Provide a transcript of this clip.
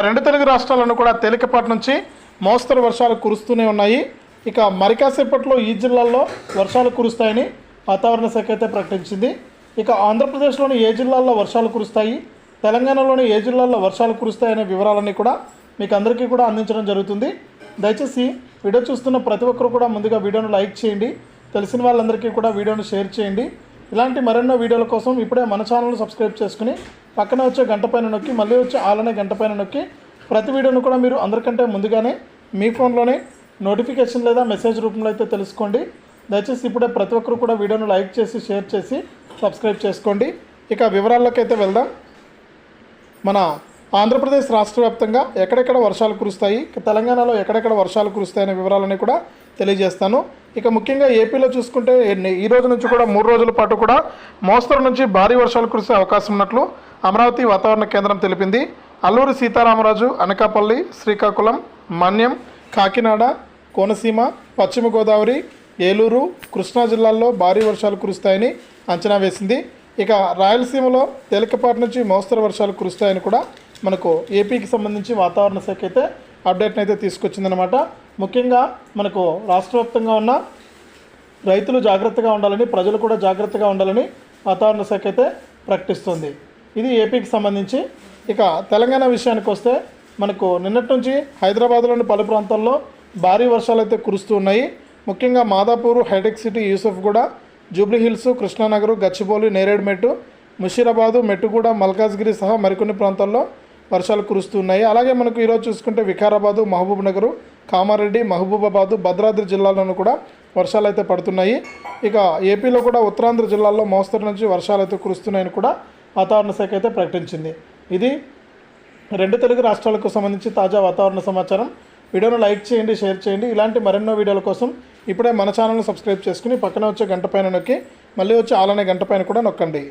రెండు తెలుగు రాష్ట్రాలను కూడా తేలికపాటి నుంచి మోస్తరు వర్షాలు కురుస్తూనే ఉన్నాయి. ఇక మరికాసేపట్లో ఈ జిల్లాల్లో వర్షాలు కురుస్తాయని వాతావరణ శాఖ అయితే ప్రకటించింది. ఇక ఆంధ్రప్రదేశ్లోని ఏ జిల్లాల్లో వర్షాలు కురుస్తాయి, తెలంగాణలోని ఏ జిల్లాల్లో వర్షాలు కురుస్తాయనే వివరాలన్నీ కూడా మీకు అందరికీ కూడా అందించడం జరుగుతుంది. దయచేసి వీడియో చూస్తున్న ప్రతి ఒక్కరు కూడా ముందుగా వీడియోను లైక్ చేయండి, తెలిసిన వాళ్ళందరికీ కూడా వీడియోను షేర్ చేయండి. ఇలాంటి మరెన్నో వీడియోల కోసం ఇప్పుడే మన ఛానల్ సబ్స్క్రైబ్ చేసుకుని పక్కన వచ్చే గంట పైన నొక్కి మళ్ళీ వచ్చే ఆలనే గంట పైన నొక్కి ప్రతి వీడియోను కూడా మీరు అందరికంటే ముందుగానే మీ ఫోన్లోనే నోటిఫికేషన్ లేదా మెసేజ్ రూపంలో అయితే తెలుసుకోండి. దయచేసి ఇప్పుడే ప్రతి ఒక్కరు కూడా వీడియోను లైక్ చేసి షేర్ చేసి సబ్స్క్రైబ్ చేసుకోండి. ఇక వివరాల్లోకి అయితే వెళ్దాం. మన ఆంధ్రప్రదేశ్ రాష్ట్ర వ్యాప్తంగా ఎక్కడెక్కడ వర్షాలు కురుస్తాయి, తెలంగాణలో ఎక్కడెక్కడ వర్షాలు కురుస్తాయనే వివరాలన్నీ కూడా తెలియజేస్తాను. ఇక ముఖ్యంగా ఏపీలో చూసుకుంటే ఈ రోజు నుంచి కూడా 3 రోజుల పాటు కూడా మోస్తరు నుంచి భారీ వర్షాలు కురిసే అవకాశం ఉన్నట్లు అమరావతి వాతావరణ కేంద్రం తెలిపింది. అల్లూరి సీతారామరాజు, అనకాపల్లి, శ్రీకాకుళం, మన్యం, కాకినాడ, కోనసీమ, పశ్చిమ గోదావరి, ఏలూరు, కృష్ణా జిల్లాల్లో భారీ వర్షాలు కురుస్తాయని అంచనా వేసింది. ఇక రాయలసీమలో తేలికపాటి నుంచి మోస్తరు వర్షాలు కురుస్తాయని కూడా మనకు ఏపీకి సంబంధించి వాతావరణ శాఖ అయితే అప్డేట్ని అయితే తీసుకొచ్చిందనమాట. ముఖ్యంగా మనకు రాష్ట్ర వ్యాప్తంగా ఉన్న రైతులు జాగ్రత్తగా ఉండాలని, ప్రజలు కూడా జాగ్రత్తగా ఉండాలని వాతావరణ శాఖ అయితే ప్రకటిస్తుంది. ఇది ఏపీకి సంబంధించి. ఇక తెలంగాణ విషయానికి వస్తే మనకు నిన్నటి నుంచి హైదరాబాద్లోని పలు ప్రాంతాల్లో భారీ వర్షాలు అయితే కురుస్తూ ఉన్నాయి. ముఖ్యంగా మాదాపూర్, హైటెక్ సిటీ, యూసఫ్గూడ, జూబ్లీహిల్స్, కృష్ణానగర్, గచ్చిబౌలి, నేరేడ్మెట్టు, ముషీరాబాదు, మెట్టుగూడ, మల్కాజ్గిరి సహా మరికొన్ని ప్రాంతాల్లో వర్షాలు కురుస్తున్నాయి. అలాగే మనకు ఈరోజు చూసుకుంటే వికారాబాదు, మహబూబ్ నగరు, కామారెడ్డి, మహబూబాబాదు, భద్రాద్రి జిల్లాల్లోనూ కూడా వర్షాలు అయితే పడుతున్నాయి. ఇక ఏపీలో కూడా ఉత్తరాంధ్ర జిల్లాల్లో మోస్తరు నుంచి వర్షాలు అయితే కురుస్తున్నాయని కూడా వాతావరణ శాఖ అయితే ప్రకటించింది. ఇది రెండు తెలుగు రాష్ట్రాలకు సంబంధించి తాజా వాతావరణ సమాచారం. వీడియోను లైక్ చేయండి, షేర్ చేయండి. ఇలాంటి మరెన్నో వీడియోల కోసం ఇప్పుడే మన ఛానల్ని సబ్స్క్రైబ్ చేసుకుని పక్కన వచ్చే గంట పైన నొక్కి మళ్ళీ వచ్చే ఆలనే గంట పైన కూడా నొక్కండి.